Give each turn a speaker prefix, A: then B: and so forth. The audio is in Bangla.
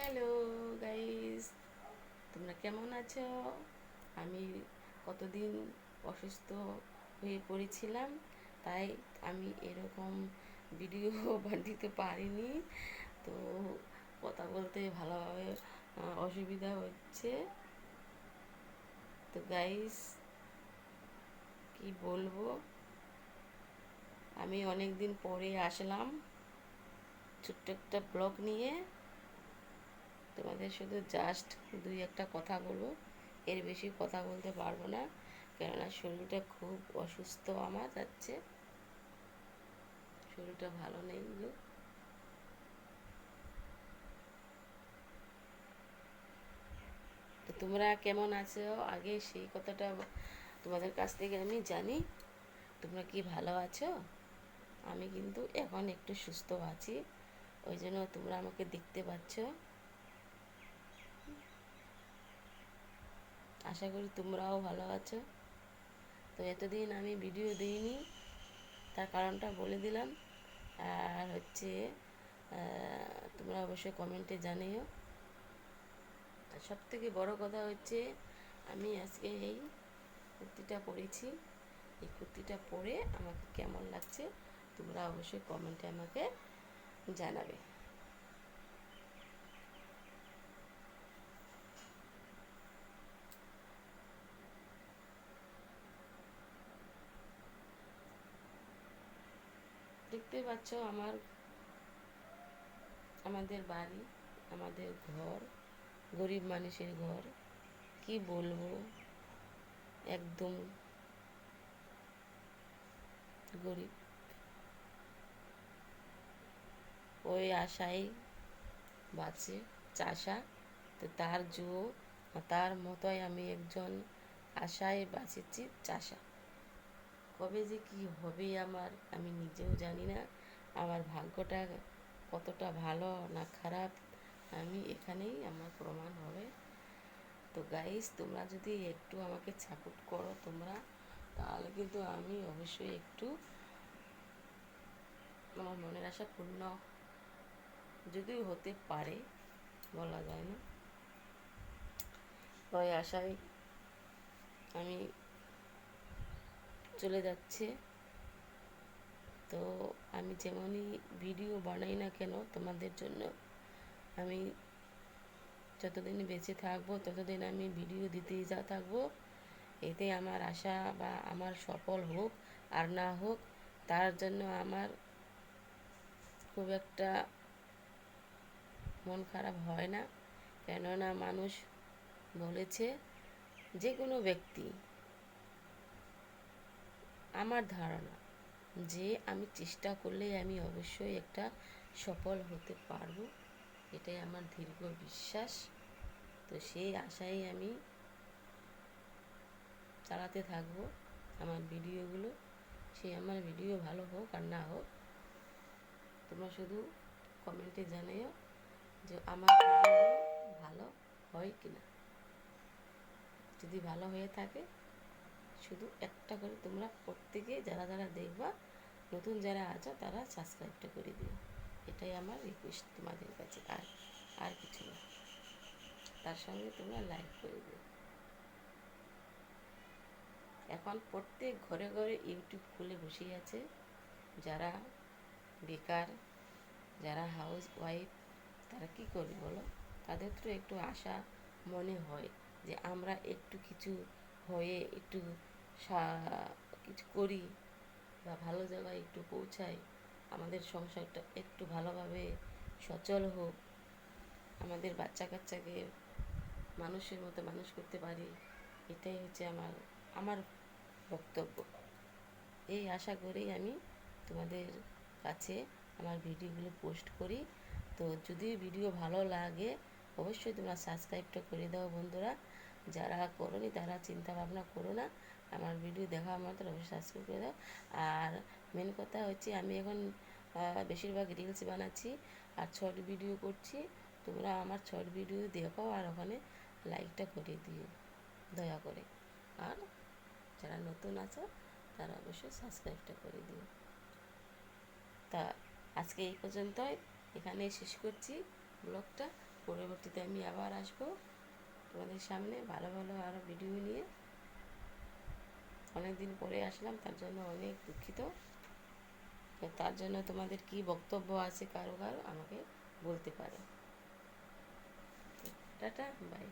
A: হ্যালো গাইস, তোমরা কেমন আছো? আমি কতদিন অসুস্থ হয়ে পড়েছিলাম, তাই আমি এরকম ভিডিও বানাতে পারিনি। তো কথা বলতে ভালোভাবে অসুবিধা হচ্ছে। তো গাইস, কি বলবো, আমি অনেক দিন পরে আসলাম ছোট্ট একটা ব্লগ নিয়ে। তোমাদের শুধু জাস্ট দুই একটা কথা বলবো, এর বেশি কথা বলতে পারবো না, কেননা শরীরটা খুব অসুস্থ আমার যাচ্ছে, শরীরটা ভালো নেই গো। তো তোমরা কেমন আছো আগে সেই কথাটা তোমাদের কাছ থেকে আমি জানি। তোমরা কি ভালো আছো? আমি কিন্তু এখন একটু সুস্থ আছি, ওই জন্য তোমরা আমাকে দেখতে পাচ্ছ। আশা করি তোমরাও ভালো আছো। তো এতদিন আমি ভিডিও দিইনি, তার কারণটা বলে দিলাম। আর হচ্ছে তোমরা অবশ্যই কমেন্টে জানিও। আর সবথেকে বড় কথা হচ্ছে, আমি আজকে এই কুর্তিটা পরেছি। এই কুর্তিটা পরে আমাকে কেমন লাগছে তোমরা অবশ্যই কমেন্টে আমাকে জানাবে। দেখতে পাচ্ছ আমাদের বাড়ি, আমাদের ঘর, গরিব মানুষের ঘর। কি বলবো, একদম গরিব। ওই আশায় বাঁচে চাষা। তো তার মতোই আমি একজন আশায় বাঁচেছি চাষা। কবে যে কি হবে আমার, আমি নিজেও জানি না। আমার ভাগ্যটা কতটা ভালো না খারাপ, আমি এখানেই আমার প্রমাণ হবে। তো গাইস, তোমরা যদি একটু আমাকে সাপোর্ট করো তোমরা, তাহলে কিন্তু আমি অবশ্যই একটু আমার মনের আশা পূর্ণ যদিও হতে পারে, বলা যায় না। ওই আশায় আমি চলে যাচ্ছে। তো আমি যেমনই ভিডিও বানাই না কেন তোমাদের জন্য, আমি যতদিন বেঁচে থাকবো ততদিন আমি ভিডিও দিতেই থাকবো। এতে আমার আশা বা আমার সফল হোক আর না হোক, তার জন্য আমার খুব একটা মন খারাপ হয় না। কেননা মানুষ বলেছে, যে কোনো ব্যক্তি, আমার ধারণা যে আমি চেষ্টা করলে আমি অবশ্যই একটা সফল হতে পারবো, এটাই আমার দীর্ঘ বিশ্বাস। তো সেই আশায় আমি চালাতে থাকবো আমার ভিডিওগুলো। সে আমার ভিডিও ভালো হোক আর না হোক, তোমরা শুধু কমেন্টে জানিও যে আমার ভিডিওগুলো ভালো হয় কি না। যদি ভালো হয়ে থাকে, শুধু একটা করে তোমরা প্রত্যেকে যারা যারা দেখবা, নতুন যারা আছো তারা সাবস্ক্রাইবটা করে দিও। এটাই আমার রিকোয়েস্ট তোমাদের কাছে, আর আর কিছু না। তার সঙ্গে তোমরা লাইক করে দিও। এখন প্রত্যেক ঘরে ঘরে ইউটিউব খুলে বসে আছে। যারা বেকার, যারা হাউস ওয়াইফ, তারা কী করবে বলো? তাদের তো একটু আশা মনে হয় যে আমরা একটু কিছু হয়ে একটু কিছু করি বা ভালো জায়গায় একটু পৌঁছাই, আমাদের সংসারটা একটু ভালোভাবে সচল হোক, আমাদের বাচ্চা কাচ্চাকে মানুষের মতো মানুষ করতে পারি। এটাই হচ্ছে আমার আমার বক্তব্য। এই আশা করেই আমি তোমাদের কাছে আমার ভিডিওগুলো পোস্ট করি। তো যদি ভিডিও ভালো লাগে, অবশ্যই তোমরা সাবস্ক্রাইবটা করে দাও বন্ধুরা। যারা করোনি তারা চিন্তা ভাবনা করো না, আমার ভিডিও দেখা মাত্র অবশ্যই সাবস্ক্রাইব করে দাও। আর মেন কথা হচ্ছে, আমি এখন বেশিরভাগ রিলস বানাচ্ছি আর শর্ট ভিডিও করছি। তোমরা আমার শর্ট ভিডিও দেখো আর ওখানে লাইকটা করে দিও দয়া করে। আর যারা নতুন আছো তারা অবশ্যই সাবস্ক্রাইবটা করে দিও। তা আজকে এই পর্যন্তই, এখানেই শেষ করছি ব্লগটা। পরবর্তীতে আমি আবার আসবো তোমাদের সামনে ভালো ভালো আরও ভিডিও নিয়ে। অনেক দিন পরে আসলাম, তার জন্য অনেক দুঃখিত। তো তার জন্য তোমাদের কি বক্তব্য আছে কারো কারো আমাকে বলতে পারো। Tata, by.